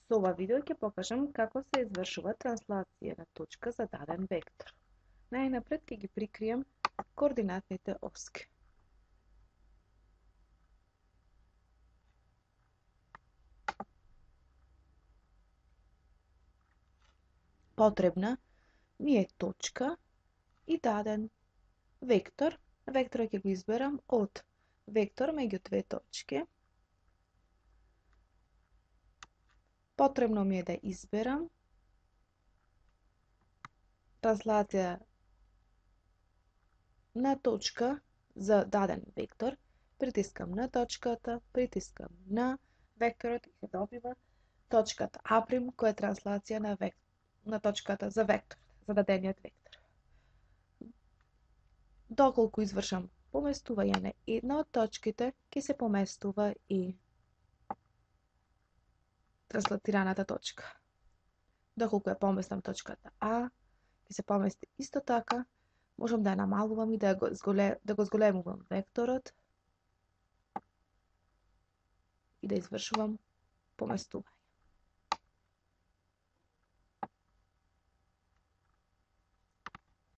Со ова видео ќе покажам како се извршува транслација на точка за даден вектор. Најнапред ќе ги прикрием координатните оски. Потребна ми е точка и даден вектор. Векторот ќе го изберам од вектор меѓу две точки. Потребно ми е да изберам транслација на точка за даден вектор. Притискам на точката, притискам на векторот и се добива точката А', која е транслација на точката за вектор, за дадениот вектор. Доколку извршам поместување на една од точките, ќе се поместува и транслацираната точка. Доколку ја поместам точката А, ќе се помести исто така. Можам да ја намалувам и да го зголемувам векторот и да извршувам поместување.